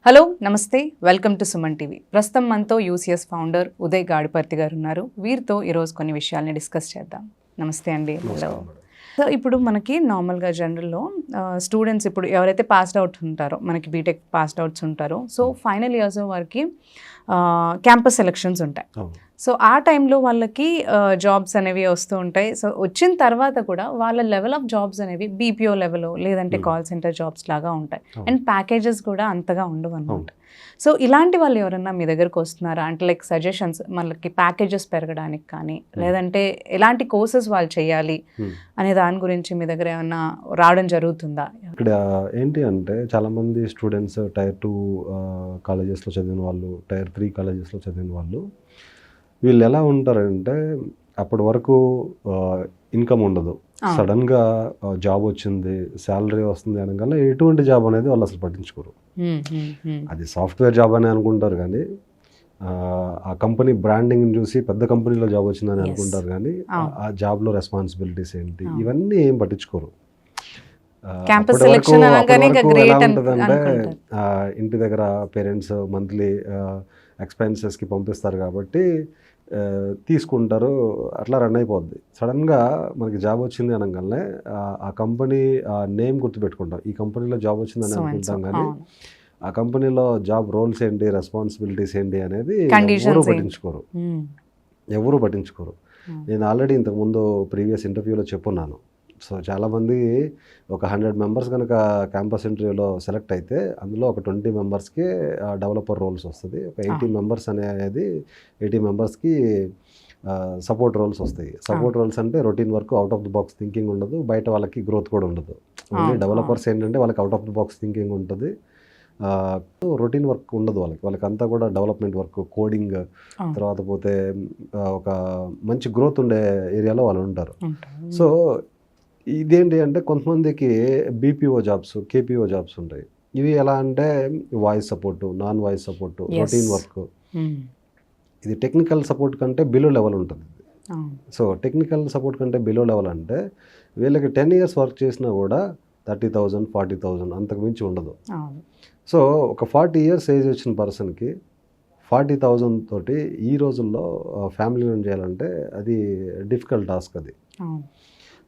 Hello నమస్తే, welcome to Suman TV. ప్రస్తుతం మనతో యూసీఎస్ ఫౌండర్ ఉదయ్ గాడిపర్తి గారు ఉన్నారు. వీరితో ఈరోజు కొన్ని విషయాల్ని డిస్కస్ చేద్దాం. నమస్తే అండి. హలో. సో ఇప్పుడు మనకి నార్మల్గా జనరల్లో స్టూడెంట్స్ ఇప్పుడు ఎవరైతే పాస్డ్ అవుట్ ఉంటారో, మనకి బీటెక్ పాస్డ్ అవుట్స్ ఉంటారో, సో ఫైనల్ ఇయర్స్ వారికి క్యాంపస్ సెలక్షన్స్ ఉంటాయి. సో ఆ టైంలో వాళ్ళకి జాబ్స్ అనేవి వస్తూ ఉంటాయి. సో వచ్చిన తర్వాత కూడా వాళ్ళ లెవెల్ ఆఫ్ జాబ్స్ అనేవి బీపీఓ లెవెల్ లేదంటే కాల్ సెంటర్ జాబ్స్ లాగా ఉంటాయి. అండ్ ప్యాకేజెస్ కూడా అంతగా ఉండవు అనమాట. సో ఇలాంటి వాళ్ళు ఎవరన్నా మీ దగ్గరకు వస్తున్నారా అంటే లైక్ సజెషన్స్, మనకి ప్యాకేజెస్ పెరగడానికి కానీ లేదంటే ఎలాంటి కోర్సెస్ వాళ్ళు చేయాలి అనే దాని గురించి మీ దగ్గర ఏమన్నా రావడం జరుగుతుందా? ఇక్కడ ఏంటి అంటే చాలామంది స్టూడెంట్స్ టైర్ 2 కాలేజెస్లో చదివిన వాళ్ళు, టైర్ 3 కాలేజెస్లో చదివిన వాళ్ళు, వీళ్ళు ఎలా ఉంటారంటే అప్పటి వరకు ఇన్కమ్ ఉండదు, సడన్గా జాబ్ వచ్చింది, శాలరీ వస్తుంది అనగానే ఎటువంటి జాబ్ అనేది వాళ్ళు అసలు పట్టించుకోరు. అది సాఫ్ట్వేర్ జాబ్ అని అనుకుంటారు కానీ ఆ కంపెనీ బ్రాండింగ్ చూసి పెద్ద కంపెనీలో జాబ్ వచ్చిందని అనుకుంటారు కానీ ఆ జాబ్లో రెస్పాన్సిబిలిటీస్ ఏంటి ఇవన్నీ ఏం పట్టించుకోరు. ఎలా ఉంటుందంటే ఇంటి దగ్గర పేరెంట్స్ మంత్లీ ఎక్స్పెన్సెస్కి పంపిస్తారు కాబట్టి తీసుకుంటారు, అట్లా రన్ అయిపోద్ది. సడన్గా మనకి జాబ్ వచ్చింది అనగానే ఆ కంపెనీ నేమ్ గుర్తుపెట్టుకుంటాం, ఈ కంపెనీలో జాబ్ వచ్చిందని అనుకుంటాం కానీ ఆ కంపెనీలో జాబ్ రోల్స్ ఏంటి, రెస్పాన్సిబిలిటీస్ ఏంటి అనేది ఎవరు పట్టించుకోరు. నేను ఆల్రెడీ ఇంతకుముందు ప్రీవియస్ ఇంటర్వ్యూలో చెప్పున్నాను. సో చాలామంది ఒక 100 మెంబర్స్ కనుక క్యాంపస్ ఇంటర్వ్యూలో సెలెక్ట్ అయితే అందులో ఒక 20 మెంబర్స్కి డెవలపర్ రోల్స్ వస్తుంది, ఒక 80 మెంబర్స్ అనేది 80 మెంబర్స్కి సపోర్ట్ రోల్స్ వస్తాయి. సపోర్ట్ రోల్స్ అంటే routine work, out of the box thinking ఉండదు, బయట వాళ్ళకి గ్రోత్ కూడా ఉండదు. ఓన్లీ డెవలపర్స్ ఏంటంటే వాళ్ళకి out of the box thinking ఉంటుంది, రొటీన్ వర్క్ ఉండదు వాళ్ళకి అంతా కూడా డెవలప్మెంట్ వర్క్, కోడింగ్, తర్వాత పోతే ఒక మంచి గ్రోత్ ఉండే ఏరియాలో వాళ్ళు ఉంటారు. సో ఇదేంటి అంటే కొంతమందికి బీపీఓ జాబ్స్, కేపీఓ జాబ్స్ ఉంటాయి. ఇవి ఎలా అంటే voice support, non voice support, routine work. ఇది టెక్నికల్ సపోర్ట్ కంటే బిలో లెవెల్ ఉంటుంది. సో టెక్నికల్ సపోర్ట్ కంటే బిలో లెవెల్ అంటే వీళ్ళకి 10 years వర్క్ చేసినా కూడా 30,000, 40,000 అంతకు మించి ఉండదు. సో ఒక 40 years ఏజ్ వచ్చిన పర్సన్కి 40,000 తోటి ఈ రోజుల్లో ఫ్యామిలీ రన్ చేయాలంటే అది డిఫికల్ట్ టాస్క్ అది.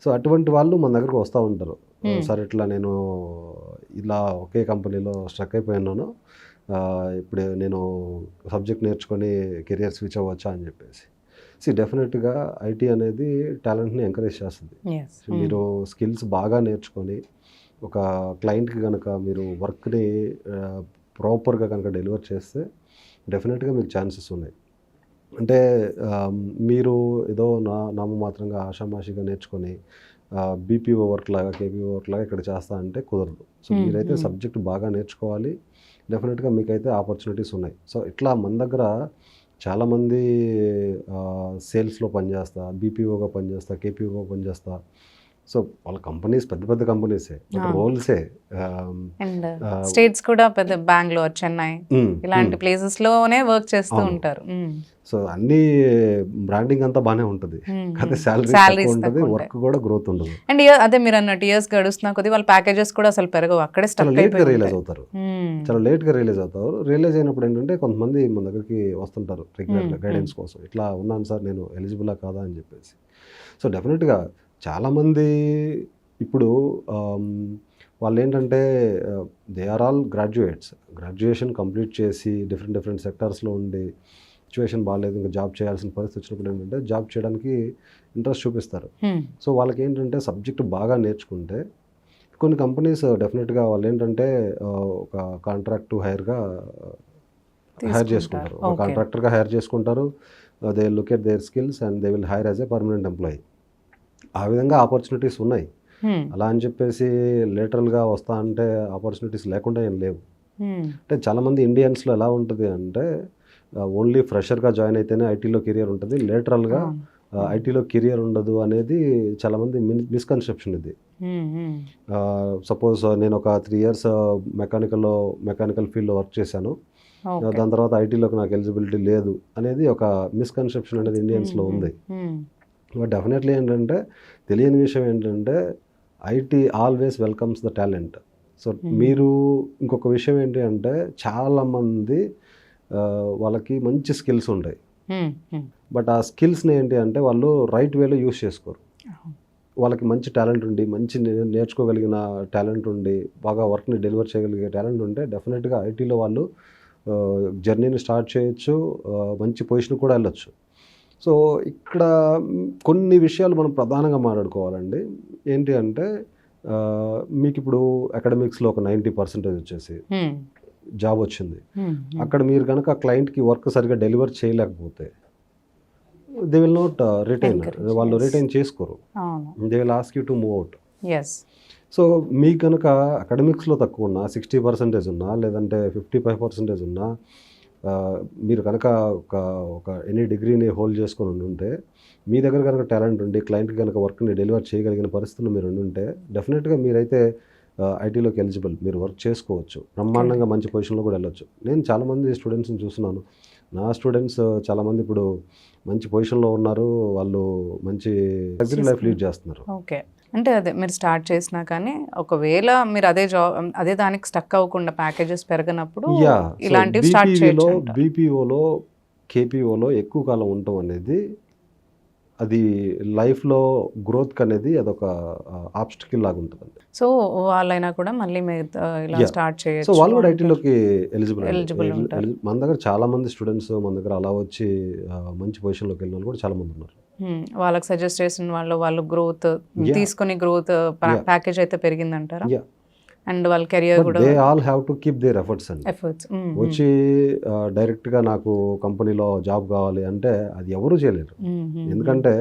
సో అటువంటి వాళ్ళు మన దగ్గరకు వస్తూ ఉంటారు. సార్ ఇట్లా నేను ఇలా ఒకే కంపెనీలో స్ట్రక్ అయిపోయినాను, ఇప్పుడు నేను సబ్జెక్ట్ నేర్చుకొని కెరియర్ స్విచ్ అవ్వచ్చా అని చెప్పేసి. డెఫినెట్గా ఐటీ అనేది టాలెంట్ని ఎంకరేజ్ చేస్తుంది. మీరు స్కిల్స్ బాగా నేర్చుకొని ఒక క్లయింట్కి కనుక మీరు వర్క్ని ప్రాపర్గా కనుక డెలివర్ చేస్తే డెఫినెట్గా మీకు ఛాన్సెస్ ఉన్నాయి. అంటే మీరు ఏదో నామమాత్రంగా ఆషామాషిగా నేర్చుకొని బీపీఓ వర్క్ లాగా, కేపీఓ వర్క్ లాగా ఇక్కడ చేస్తా అంటే కుదరదు. సో మీరైతే సబ్జెక్ట్ బాగా నేర్చుకోవాలి, డెఫినెట్గా మీకైతే ఆపర్చునిటీస్ ఉన్నాయి. సో ఇట్లా మన దగ్గర చాలామంది సేల్స్లో పనిచేస్తా, బీపీఓగా పనిచేస్తా, కేపీఓగా పనిచేస్తా. సో వాళ్ళ కంపెనీస్ పెద్ద పెద్ద కంపెనీసే, రోల్సే. అండ్ స్టేట్స్ కూడా పెద్ద బెంగళూరు, చెన్నై ఇలాంటి ప్లేసెస్ లోనే వర్క్ చేస్తూ ఉంటారు. సో అన్ని బ్రాండింగ్ అంతా బాగానే ఉంటుంది, కానీ శాలరీ ఉంటుంది, వర్క్ కూడా గ్రోత్ ఉండదు. అండ్ అదే మీరు అన్నట్టు ఇయర్స్ గడుస్తున్నా కొద్ది వాళ్ళ ప్యాకేజెస్ కూడా అసలు పెరగవు, అక్కడే చాలా లేట్గా రియలైజ్ అవుతారు. రియలైజ్ అయినప్పుడు ఏంటంటే కొంతమంది మన దగ్గరికి వస్తుంటారు రెగ్యులర్గా గైడెన్స్ కోసం, ఇట్లా ఉన్నాను సార్ నేను ఎలిజిబులా కాదా అని చెప్పేసి. సో డెఫినెట్గా చాలామంది ఇప్పుడు వాళ్ళు ఏంటంటే they are all graduation complete చేసి డిఫరెంట్ సెక్టార్స్లో ఉండి సిచ్యువేషన్ బాగాలేదు, ఇంకా జాబ్ చేయాల్సిన పరిస్థితి వచ్చినప్పుడు ఏంటంటే జాబ్ చేయడానికి ఇంట్రెస్ట్ చూపిస్తారు. సో వాళ్ళకి ఏంటంటే సబ్జెక్ట్ బాగా నేర్చుకుంటే కొన్ని కంపెనీస్ డెఫినెట్గా వాళ్ళు ఏంటంటే ఒక కాంట్రాక్ట్ హైర్ చేసుకుంటారు, ఒక కాంట్రాక్టర్గా హైర్ చేసుకుంటారు. They look at their skills and they will hire as a permanent employee. ఆ విధంగా ఆపర్చునిటీస్ ఉన్నాయి. అలా అని చెప్పేసి లేటరల్గా వస్తా అంటే ఆపర్చునిటీస్ లేకుండా ఏం లేవు. అంటే చాలామంది ఇండియన్స్లో ఎలా ఉంటుంది అంటే ఓన్లీ ఫ్రెషర్గా జాయిన్ అయితేనే ఐటీలో కెరియర్ ఉంటుంది, లేటరల్గా ఐటీలో కెరియర్ ఉండదు అనేది చాలామంది మిస్కన్సెప్షన్ ఇది. సపోజ్ నేను ఒక 3 years మెకానికల్ ఫీల్డ్లో వర్క్ చేశాను, దాని తర్వాత ఐటీలోకి నాకు ఎలిజిబిలిటీ లేదు అనేది ఒక మిస్కన్సెప్షన్ అనేది ఇండియన్స్లో ఉంది. బట్ డెఫినెట్లీ ఏంటంటే తెలియని విషయం ఏంటంటే IT always welcomes the talent. So మీరు ఇంకొక విషయం ఏంటి అంటే చాలామంది వాళ్ళకి మంచి స్కిల్స్ ఉంటాయి, బట్ ఆ స్కిల్స్ని ఏంటి అంటే వాళ్ళు రైట్ వేలో యూస్ చేసుకోరు. వాళ్ళకి మంచి టాలెంట్ ఉండి, మంచి నేర్చుకోగలిగిన టాలెంట్ ఉండి, బాగా వర్క్ని డెలివర్ చేయగలిగే టాలెంట్ ఉంటే డెఫినెట్గా ఐటీలో వాళ్ళు జర్నీని స్టార్ట్ చేయొచ్చు, మంచి పొజిషన్ కూడా వెళ్ళొచ్చు. సో ఇక్కడ కొన్ని విషయాలు మనం ప్రధానంగా మాట్లాడుకోవాలండి. ఏంటి అంటే మీకు ఇప్పుడు అకాడమిక్స్లో ఒక 90% వచ్చేసి జాబ్ వచ్చింది. అక్కడ మీరు కనుక క్లయింట్కి వర్క్ సరిగ్గా డెలివర్ చేయలేకపోతే దే విల్ నాట్ రిటైన్, వాళ్ళు రిటైన్ చేసుకోరు. They will ask you to move out. So మీకు కనుక అకాడమిక్స్లో తక్కువ ఉన్నా, 60% ఉన్నా, లేదంటే 55% ఉన్నా, మీరు కనుక ఒక ఎనీ డిగ్రీని హోల్డ్ చేసుకొని ఉంటే, మీ దగ్గర కనుక టాలెంట్ ఉండి క్లయింట్కి కనుక వర్క్ని డెలివర్ చేయగలిగిన పరిస్థితులు మీరు ఉంటే డెఫినెట్గా మీరైతే ఐటీలోకి ఎలిజిబుల్, మీరు వర్క్ చేసుకోవచ్చు, బ్రహ్మాండంగా మంచి పొజిషన్లో కూడా వెళ్ళొచ్చు. నేను చాలామంది స్టూడెంట్స్ని చూస్తున్నాను. నా స్టూడెంట్స్ చాలామంది ఇప్పుడు మంచి పొజిషన్లో ఉన్నారు, వాళ్ళు మంచి లగ్జరీ లైఫ్ లీడ్ చేస్తున్నారు. ఓకే, అంటే అదే మీరు స్టార్ట్ చేసినా కానీ ఒకవేళ మీరు అదే జాబ్ అదే దానికి స్టక్ అవ్వకుండా ప్యాకేజెస్ పెరగనప్పుడు ఇలాంటివి స్టార్ట్ చేయొచ్చు. బీపీఓలో కేపీఓలో ఎక్కువ కాలం ఉండటం అనేది అది లైఫ్లో గ్రోత్కి అనేది అదొక ఆబ్స్టికల్ లాగా ఉంటుంది. సో వాళ్ళైనా కూడా మళ్ళీ మీరు ఇలా స్టార్ట్ చేయొచ్చు. సో వాళ్ళు కూడా ఐటీలోకి ఎలిజిబుల్ ఉంటారు. మన దగ్గర చాలా మంది స్టూడెంట్స్ మన దగ్గర అలా వచ్చి మంచి పొజిషన్లోకి వెళ్ళిన వాళ్ళు కూడా చాలా మంది ఉన్నారు. వాళ్ళకి సజెస్ట్ చేసిన వాళ్ళు గ్రోత్ తీసుకుని గ్రోత్ ప్యాకేజ్ అయితే పెరిగిందంటారా? అండ్ వాళ్ళ కెరియర్ కూడా they all have to keep their efforts అండి. వచ్చి డైరెక్ట్గా నాకు కంపెనీలో జాబ్ కావాలి అంటే అది ఎవరు చేయలేరు. ఎందుకంటే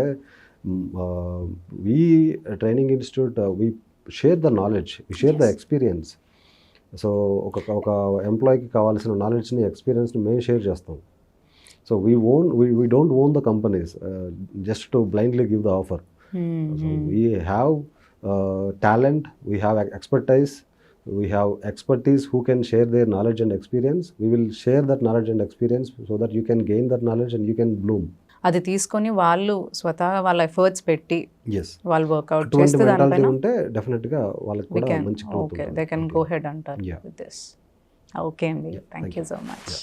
we training institute we share the knowledge, we share the experience. So ఒక ఎంప్లాయీకి కావాల్సిన నాలెడ్జ్ని, ఎక్స్పీరియన్స్ని మేము షేర్ చేస్తాం. So we don't own the companies just to blindly give the offer. So we have talent, we have expertise, we have expertise who can share their knowledge and experience. We will share that knowledge and experience so that you can gain that knowledge and you can bloom. అది తీసుకొని వాళ్ళు స్వతహా వాళ్ళ efforts పెట్టి వాళ్ళు work out చేస్తే దానిపైన ఉంటే డెఫినెట్గా వాళ్ళకి కూడా మంచి గ్రోత్ ఉంటుంది. దే కెన్ గో హెడ్ అంటారు విత్ దిస్. ఓకే అండి, థ్యాంక్ యూ సో మచ్.